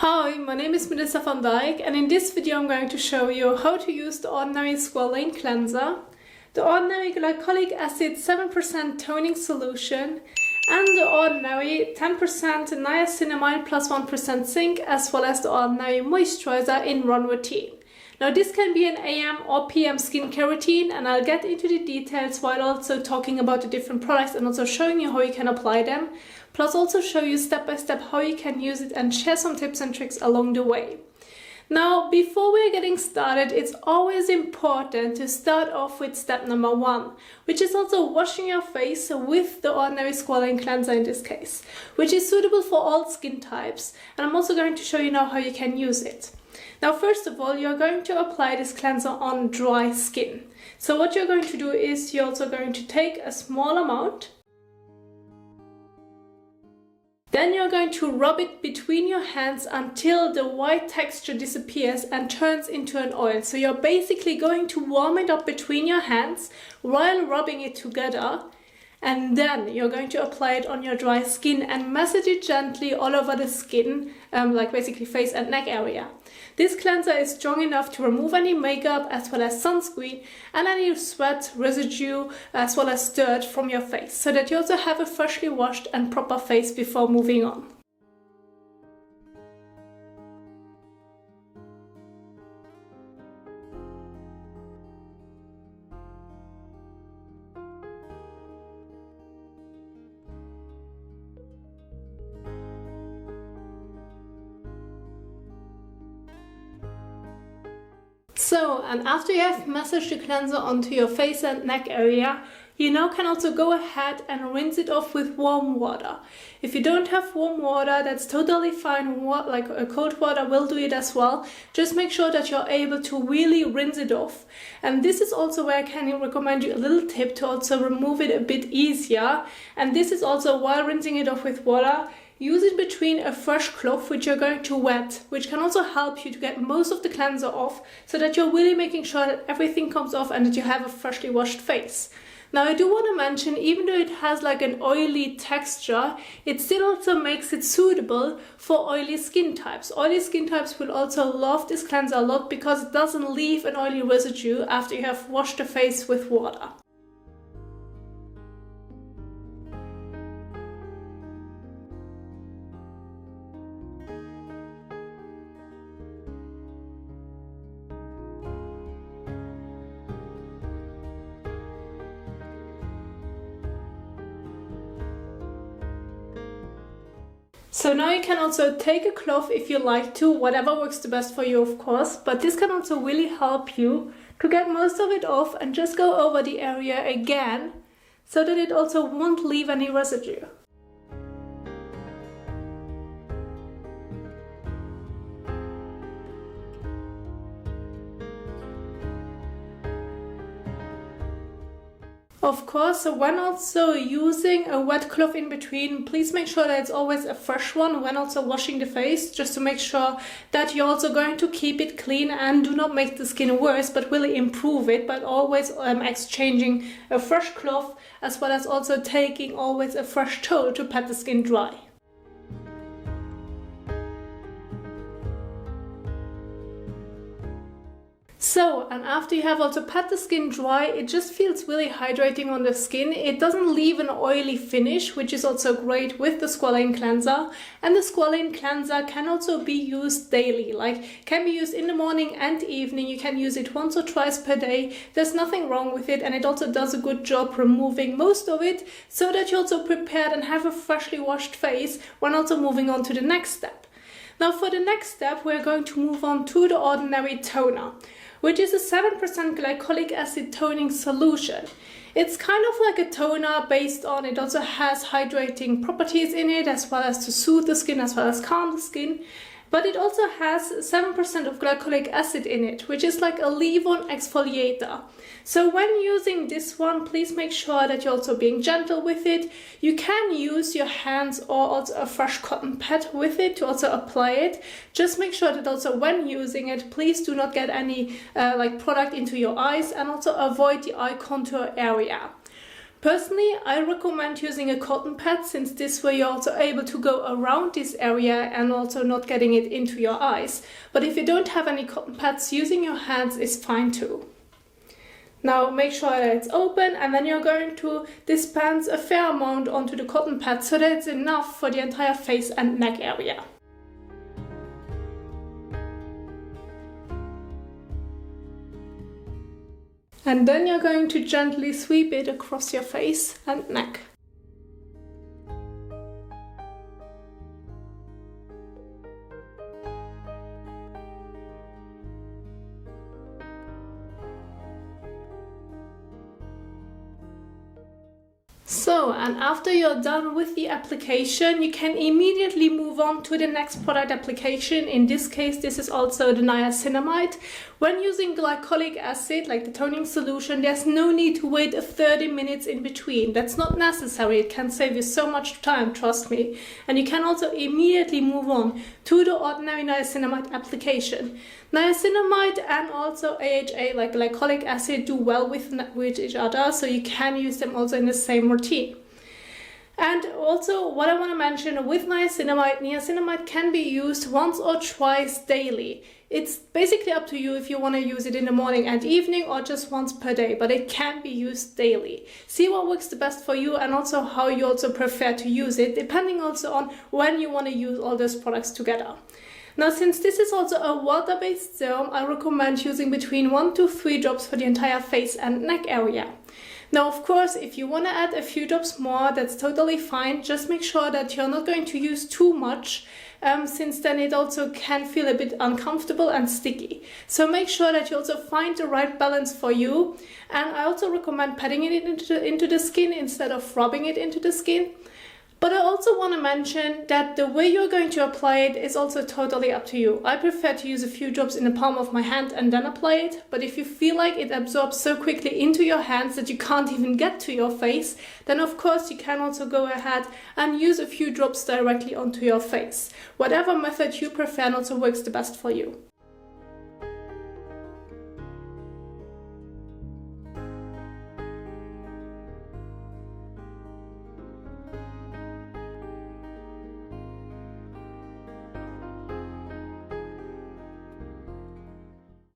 Hi, my name is Melissa van Dijk, and in this video I'm going to show you how to use the ordinary Squalane cleanser, the ordinary glycolic acid 7% toning solution, and the ordinary 10% niacinamide plus 1% zinc, as well as the ordinary moisturizer in one routine. Now this can be an AM or PM skincare routine, and I'll get into the details while also talking about the different products and also showing you how you can apply them, plus also show you step by step how you can use it and share some tips and tricks along the way. Now, before we're getting started, it's always important to start off with step number 1, which is also washing your face with the ordinary Squalane cleanser in this case, which is suitable for all skin types, and I'm also going to show you now how you can use it. Now, first of all, you're going to apply this cleanser on dry skin. So what you're going to do is you're also going to take a small amount. Then you're going to rub it between your hands until the white texture disappears and turns into an oil. So you're basically going to warm it up between your hands while rubbing it together. And then you're going to apply it on your dry skin and massage it gently all over the skin, like basically face and neck area. This cleanser is strong enough to remove any makeup as well as sunscreen and any sweat, residue, as well as dirt from your face, so that you also have a freshly washed and proper face before moving on. So, and after you have massaged the cleanser onto your face and neck area, you now can also go ahead and rinse it off with warm water. If you don't have warm water, that's totally fine. Like a cold water will do it as well. Just make sure that you're able to really rinse it off. And this is also where I can recommend you a little tip to also remove it a bit easier. And this is also while rinsing it off with water. Use it between a fresh cloth which you're going to wet, which can also help you to get most of the cleanser off, so that you're really making sure that everything comes off and that you have a freshly washed face. Now, I do want to mention, even though it has like an oily texture, it still also makes it suitable for oily skin types. Oily skin types will also love this cleanser a lot because it doesn't leave an oily residue after you have washed the face with water. So now you can also take a cloth if you like to, whatever works the best for you, of course, but this can also really help you to get most of it off and just go over the area again so that it also won't leave any residue. Of course, when also using a wet cloth in between, please make sure that it's always a fresh one when also washing the face, just to make sure that you're also going to keep it clean and do not make the skin worse, but really improve it, but always exchanging a fresh cloth, as well as also taking always a fresh towel to pat the skin dry. So, and after you have also pat the skin dry, it just feels really hydrating on the skin. It doesn't leave an oily finish, which is also great with the Squalane cleanser. And the Squalane cleanser can also be used daily, like can be used in the morning and evening. You can use it once or twice per day. There's nothing wrong with it, and it also does a good job removing most of it, so that you're also prepared and have a freshly washed face when also moving on to the next step. Now, for the next step, we're going to move on to the ordinary toner, which is a 7% glycolic acid toning solution. It's kind of like a toner based on, it also has hydrating properties in it, as well as to soothe the skin, as well as calm the skin. But it also has 7% of glycolic acid in it, which is like a leave-on exfoliator. So when using this one, please make sure that you're also being gentle with it. You can use your hands or also a fresh cotton pad with it to also apply it. Just make sure that also when using it, please do not get any product into your eyes, and also avoid the eye contour area. Personally, I recommend using a cotton pad, since this way you're also able to go around this area and also not getting it into your eyes. But if you don't have any cotton pads, using your hands is fine too. Now make sure that it's open, and then you're going to dispense a fair amount onto the cotton pad so that it's enough for the entire face and neck area. And then you're going to gently sweep it across your face and neck. So, and after you're done with the application, you can immediately move on to the next product application. In this case, this is also the niacinamide. When using glycolic acid, like the toning solution, there's no need to wait 30 minutes in between. That's not necessary. It can save you so much time, trust me. And you can also immediately move on to the ordinary niacinamide application. Niacinamide and also AHA, like glycolic acid, do well with each other, so you can use them also in the same routine. And also, what I want to mention with niacinamide can be used once or twice daily. It's basically up to you if you want to use it in the morning and evening or just once per day, but it can be used daily. See what works the best for you and also how you also prefer to use it, depending also on when you want to use all those products together. Now, since this is also a water-based serum, I recommend using between 1 to 3 drops for the entire face and neck area. Now, of course, if you want to add a few drops more, that's totally fine. Just make sure that you're not going to use too much, since then it also can feel a bit uncomfortable and sticky. So make sure that you also find the right balance for you. And I also recommend patting it into the skin instead of rubbing it into the skin. But I also want to mention that the way you're going to apply it is also totally up to you. I prefer to use a few drops in the palm of my hand and then apply it, but if you feel like it absorbs so quickly into your hands that you can't even get to your face, then of course you can also go ahead and use a few drops directly onto your face. Whatever method you prefer and also works the best for you.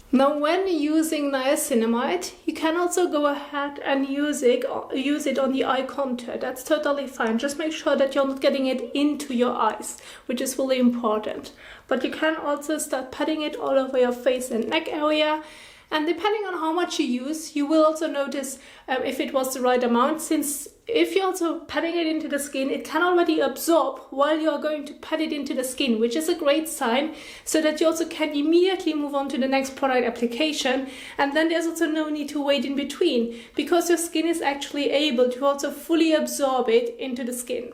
Now, when using niacinamide, you can also go ahead and use it on the eye contour. That's totally fine. Just make sure that you're not getting it into your eyes, which is really important. But you can also start patting it all over your face and neck area. And depending on how much you use, you will also notice if it was the right amount, since if you're also patting it into the skin, it can already absorb while you're going to pat it into the skin, which is a great sign, so that you also can immediately move on to the next product application. And then there's also no need to wait in between, because your skin is actually able to also fully absorb it into the skin.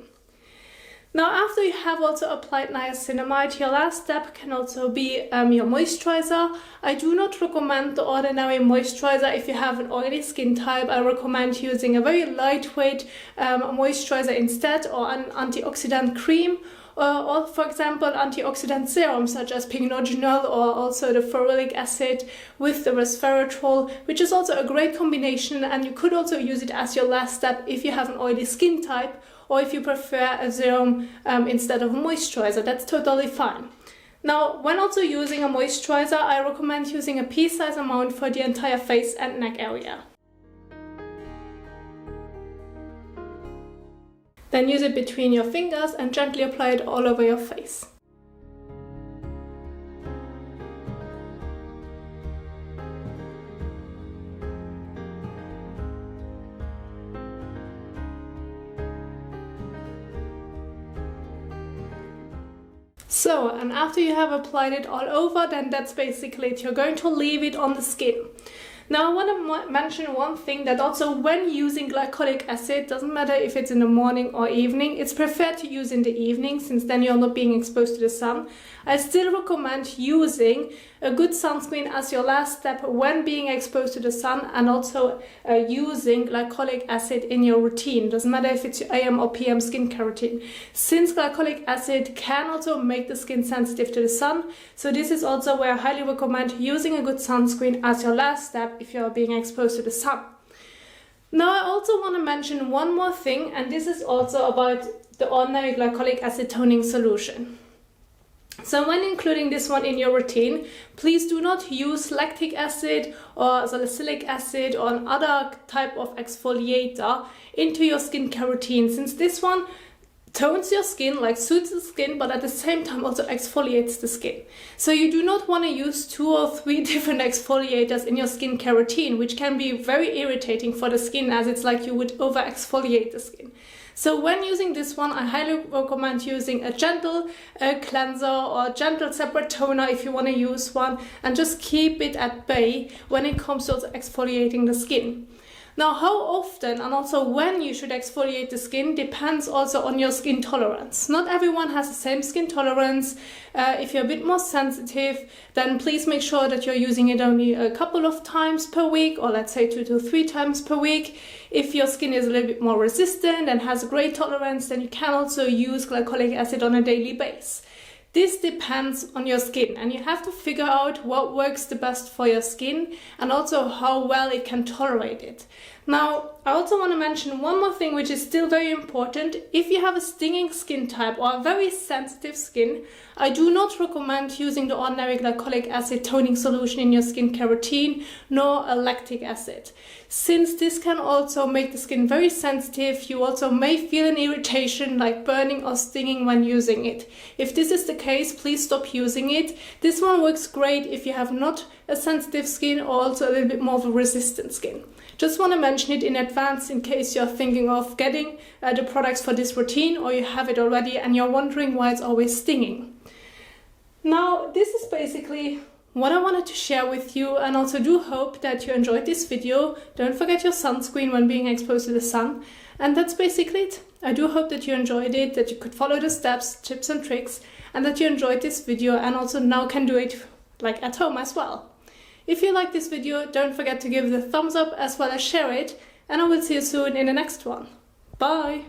Now, after you have also applied niacinamide, your last step can also be your moisturizer. I do not recommend the ordinary moisturizer if you have an oily skin type. I recommend using a very lightweight moisturizer instead, or an antioxidant cream, or for example antioxidant serums such as pycnogenol, or also the ferulic acid with the resveratrol, which is also a great combination, and you could also use it as your last step if you have an oily skin type, or if you prefer a serum instead of a moisturizer. That's totally fine. Now, when also using a moisturizer, I recommend using a pea-size amount for the entire face and neck area. Then use it between your fingers and gently apply it all over your face. So, and after you have applied it all over, then that's basically it. You're going to leave it on the skin. Now, I want to mention one thing, that also when using glycolic acid, doesn't matter if it's in the morning or evening, it's preferred to use in the evening, since then you're not being exposed to the sun. I still recommend using a good sunscreen as your last step when being exposed to the sun, and also using glycolic acid in your routine. Doesn't matter if it's your AM or PM skincare routine, since glycolic acid can also make the skin sensitive to the sun. So this is also where I highly recommend using a good sunscreen as your last step if you're being exposed to the sun. Now I also want to mention one more thing, and this is also about the ordinary glycolic acid toning solution. So when including this one in your routine, please do not use lactic acid or salicylic acid or another type of exfoliator into your skincare routine, since this one tones your skin, like soothes the skin, but at the same time also exfoliates the skin. So you do not want to use 2 or 3 different exfoliators in your skincare routine, which can be very irritating for the skin, as it's like you would over exfoliate the skin. So when using this one, I highly recommend using a gentle cleanser or a gentle separate toner if you want to use one, and just keep it at bay when it comes to exfoliating the skin. Now, how often and also when you should exfoliate the skin depends also on your skin tolerance. Not everyone has the same skin tolerance. If you're a bit more sensitive, then please make sure that you're using it only a couple of times per week, or let's say 2 to 3 times per week. If your skin is a little bit more resistant and has a great tolerance, then you can also use glycolic acid on a daily basis. This depends on your skin, and you have to figure out what works the best for your skin and also how well it can tolerate it. Now, I also want to mention one more thing which is still very important. If you have a stinging skin type or a very sensitive skin, I do not recommend using the ordinary glycolic acid toning solution in your skincare routine, nor a lactic acid. Since this can also make the skin very sensitive, you also may feel an irritation like burning or stinging when using it. If this is the case, please stop using it. This one works great if you have not a sensitive skin or also a little bit more of a resistant skin. Just want to mention it in advance in case you're thinking of getting the products for this routine, or you have it already and you're wondering why it's always stinging. Now, this is basically what I wanted to share with you, and also do hope that you enjoyed this video. Don't forget your sunscreen when being exposed to the sun. And that's basically it. I do hope that you enjoyed it, that you could follow the steps, tips and tricks, and that you enjoyed this video and also now can do it like at home as well. If you like this video, don't forget to give it a thumbs up as well as share it, and I will see you soon in the next one. Bye!